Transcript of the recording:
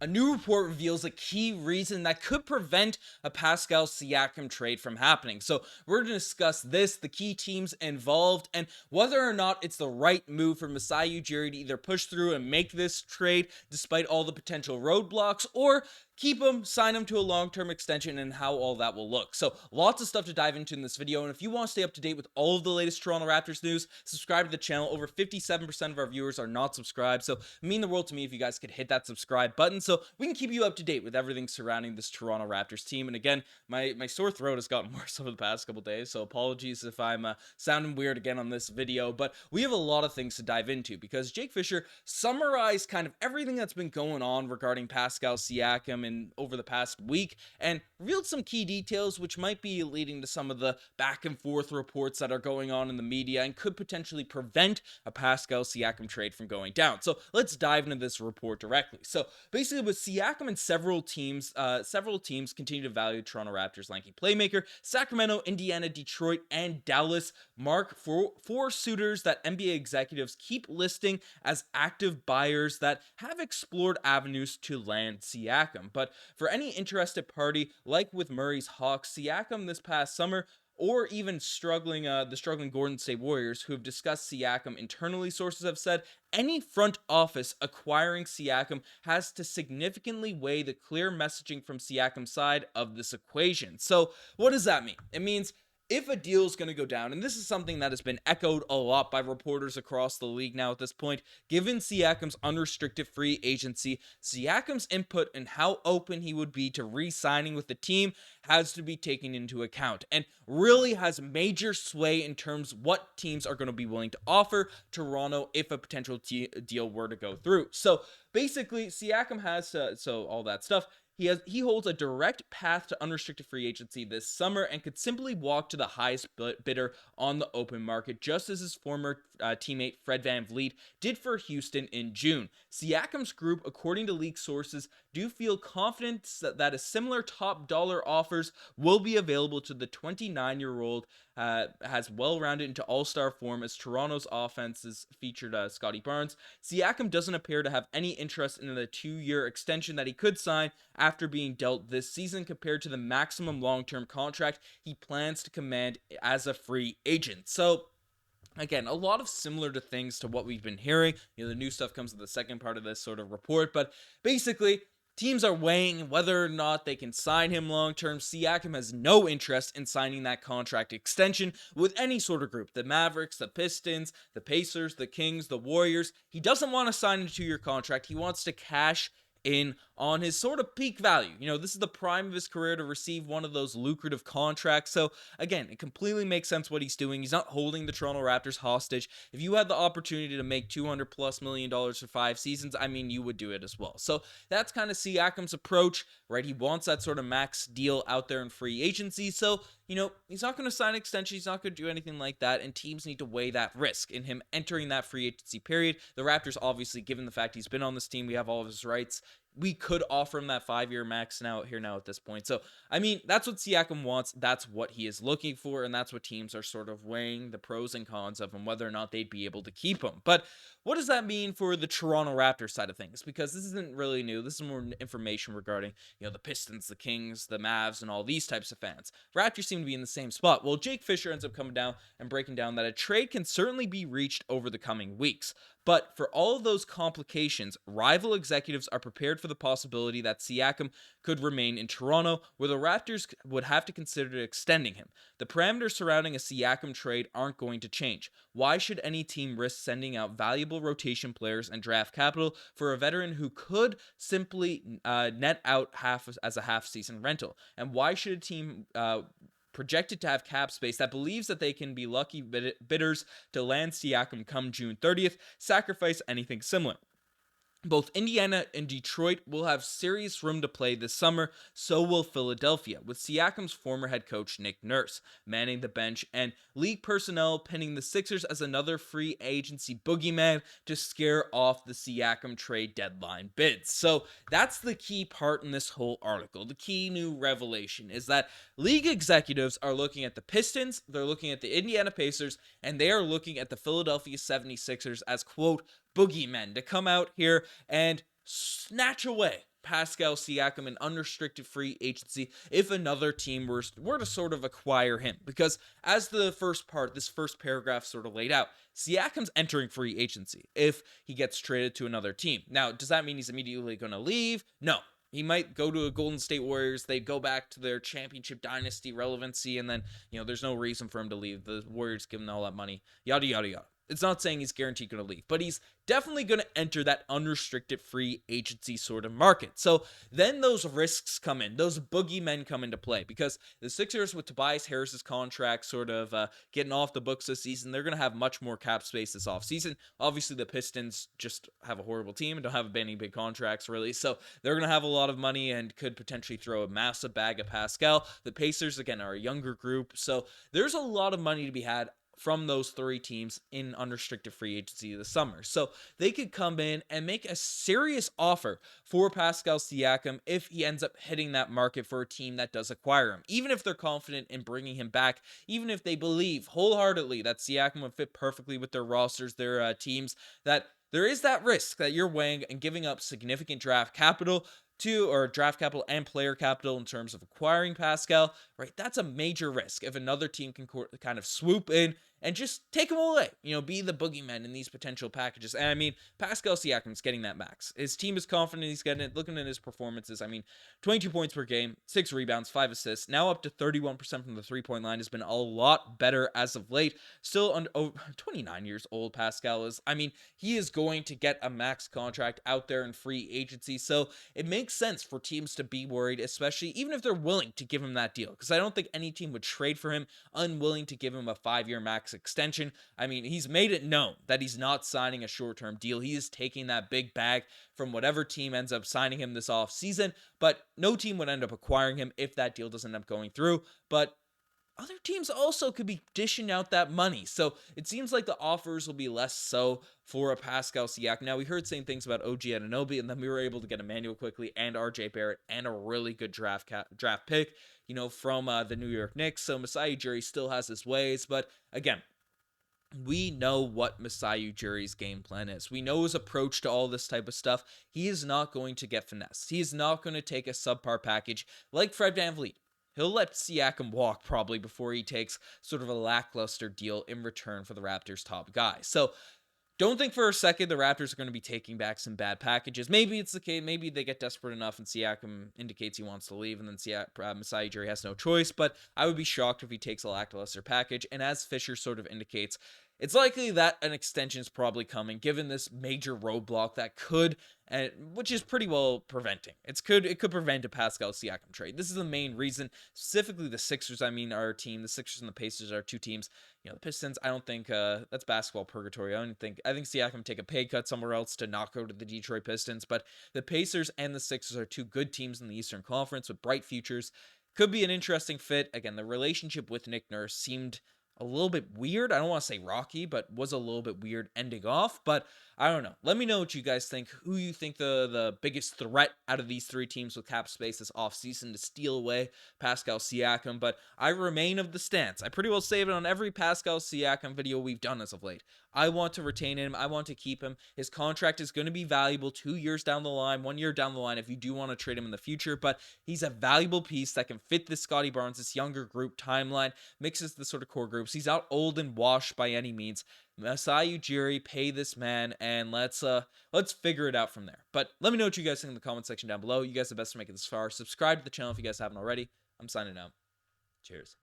A new report reveals a key reason that could prevent a Pascal Siakam trade from happening. So, we're going to discuss this, the key teams involved, and whether or not it's the right move for Masai Ujiri to either push through and make this trade despite all the potential roadblocks, or keep him, sign him to a long-term extension, and how all that will look. So, lots of stuff to dive into in this video, and if you want to stay up to date with all of the latest Toronto Raptors news, subscribe to the channel. Over 57% of our viewers are not subscribed, so it would mean the world to me if you guys could hit that subscribe button so we can keep you up to date with everything surrounding this Toronto Raptors team. And again, my sore throat has gotten worse over the past couple days, so apologies if I'm sounding weird again on this video, but we have a lot of things to dive into because Jake Fisher summarized kind of everything that's been going on regarding Pascal Siakam and over the past week and revealed some key details which might be leading to some of the back and forth reports that are going on in the media and could potentially prevent a Pascal Siakam trade from going down. So let's dive into this report directly. So basically with Siakam and several teams continue to value Toronto Raptors lanky playmaker. Sacramento, Indiana, Detroit, and Dallas mark four suitors that NBA executives keep listing as active buyers that have explored avenues to land Siakam. But for any interested party, like with Murray's Hawks, Siakam this past summer, or even the struggling Golden State Warriors, who have discussed Siakam internally, sources have said any front office acquiring Siakam has to significantly weigh the clear messaging from Siakam's side of this equation. So what does that mean? It means if a deal is going to go down, and this is something that has been echoed a lot by reporters across the league now at this point, given Siakam's unrestricted free agency, Siakam's input and how open he would be to re-signing with the team has to be taken into account and really has major sway in terms of what teams are going to be willing to offer Toronto if a potential deal were to go through. So basically, Siakam has all that stuff. He holds a direct path to unrestricted free agency this summer and could simply walk to the highest bidder on the open market, just as his former teammate Fred VanVleet did for Houston in June. Siakam's group, according to league sources, do feel confident that a similar top dollar offers will be available to the 29-year-old. Has well-rounded into all-star form as Toronto's offenses featured Scotty Barnes. Siakam doesn't appear to have any interest in the 2-year extension that he could sign after being dealt this season compared to the maximum long-term contract he plans to command as a free agent. So again, a lot of similar to things to what we've been hearing. The new stuff comes in the second part of this sort of report, but basically, teams are weighing whether or not they can sign him long-term. Siakam has no interest in signing that contract extension with any sort of group. The Mavericks, the Pistons, the Pacers, the Kings, the Warriors. He doesn't want to sign a 2-year contract. He wants to cash in on his sort of peak value. This is the prime of his career to receive one of those lucrative contracts. So again, it completely makes sense what he's doing. He's not holding the Toronto Raptors hostage. If you had the opportunity to make $200+ million for 5 seasons, I mean, you would do it as well. So that's kind of Siakam's approach, right? He wants that sort of max deal out there in free agency. So, he's not going to sign an extension. He's not going to do anything like that. And teams need to weigh that risk in him entering that free agency period. The Raptors, obviously, given the fact he's been on this team, we have all of his rights. We could offer him that 5-year max now at this point. So, I mean, that's what Siakam wants. That's what he is looking for. And that's what teams are sort of weighing the pros and cons of him, whether or not they'd be able to keep him. But what does that mean for the Toronto Raptors side of things? Because this isn't really new. This is more information regarding, the Pistons, the Kings, the Mavs, and all these types of fans. Raptors seem to be in the same spot. Well, Jake Fisher ends up coming down and breaking down that a trade can certainly be reached over the coming weeks. But for all of those complications, rival executives are prepared for the possibility that Siakam could remain in Toronto, where the Raptors would have to consider extending him. The parameters surrounding a Siakam trade aren't going to change. Why should any team risk sending out valuable rotation players and draft capital for a veteran who could simply net out as a half-season rental? And why should a team projected to have cap space that believes that they can be lucky bidders to land Siakam come June 30th, sacrifice anything similar? Both Indiana and Detroit will have serious room to play this summer, so will Philadelphia, with Siakam's former head coach Nick Nurse manning the bench and league personnel pinning the Sixers as another free agency boogeyman to scare off the Siakam trade deadline bids. So that's the key part in this whole article. The key new revelation is that league executives are looking at the Pistons, they're looking at the Indiana Pacers, and they are looking at the Philadelphia 76ers as, quote, boogeymen to come out here and snatch away Pascal Siakam in unrestricted free agency if another team were to sort of acquire him. Because as this first paragraph sort of laid out, Siakam's entering free agency if he gets traded to another team. Now, does that mean he's immediately going to leave? No. He might go to a Golden State Warriors. They go back to their championship dynasty relevancy, and then, there's no reason for him to leave. The Warriors give him all that money. Yada, yada, yada. It's not saying he's guaranteed going to leave, but he's definitely going to enter that unrestricted free agency sort of market. So then those risks come in, those boogeymen come into play, because the Sixers, with Tobias Harris's contract sort of getting off the books this season, they're going to have much more cap space this offseason. Obviously, the Pistons just have a horrible team and don't have any big contracts, really. So they're going to have a lot of money and could potentially throw a massive bag at Pascal. The Pacers, again, are a younger group. So there's a lot of money to be had from those three teams in unrestricted free agency this summer. So they could come in and make a serious offer for Pascal Siakam if he ends up hitting that market for a team that does acquire him. Even if they're confident in bringing him back, even if they believe wholeheartedly that Siakam would fit perfectly with their rosters, their teams, that there is that risk that you're weighing and giving up significant draft capital and player capital in terms of acquiring Pascal, right? That's a major risk if another team can kind of swoop in and just take him away, be the boogeyman in these potential packages. And I mean, Pascal Siakam's getting that max. His team is confident he's getting it. Looking at his performances, 22 points per game, 6 rebounds, 5 assists, now up to 31% from the three-point line, has been a lot better as of late. Still under 29 years old, Pascal is. He is going to get a max contract out there in free agency, so it makes sense for teams to be worried, especially even if they're willing to give him that deal, because I don't think any team would trade for him unwilling to give him a 5-year max extension. He's made it known that he's not signing a short-term deal. He is taking that big bag from whatever team ends up signing him this offseason, but no team would end up acquiring him if that deal doesn't end up going through. But other teams also could be dishing out that money. So it seems like the offers will be less so for a Pascal Siakam. Now, we heard same things about OG Anunoby, and then we were able to get Emmanuel Quickley and RJ Barrett and a really good draft pick, from the New York Knicks. So Masai Ujiri still has his ways, but again, we know what Masai Ujiri's game plan is. We know his approach to all this type of stuff. He is not going to get finessed. He is not going to take a subpar package like Fred VanVleet. He'll let Siakam walk probably before he takes sort of a lackluster deal in return for the Raptors' top guy. So don't think for a second the Raptors are going to be taking back some bad packages. Maybe it's the case. Maybe they get desperate enough and Siakam indicates he wants to leave, and then Masai Ujiri has no choice. But I would be shocked if he takes a lackluster package. And as Fisher sort of indicates, it's likely that an extension is probably coming, given this major roadblock that could, which is pretty well preventing. It could prevent a Pascal Siakam trade. This is the main reason. Specifically, the Sixers. Our team. The Sixers and the Pacers are two teams. The Pistons, I don't think that's basketball purgatory. I think Siakam take a pay cut somewhere else to not go to the Detroit Pistons. But the Pacers and the Sixers are two good teams in the Eastern Conference with bright futures. Could be an interesting fit. Again, the relationship with Nick Nurse seemed a little bit weird. I don't want to say rocky, but was a little bit weird ending off. But I don't know. Let me know what you guys think. Who you think the biggest threat out of these three teams with cap space this offseason to steal away Pascal Siakam. But I remain of the stance. I pretty well save it on every Pascal Siakam video we've done as of late. I want to retain him. I want to keep him. His contract is going to be valuable 2 years down the line, 1 year down the line if you do want to trade him in the future. But he's a valuable piece that can fit this Scotty Barnes, this younger group timeline, mixes the sort of core groups. He's not old and washed by any means. Masai Ujiri, pay this man, and let's figure it out from there. But let me know what you guys think in the comment section down below. You guys are the best to make it this far. Subscribe to the channel if you guys haven't already. I'm signing out. Cheers.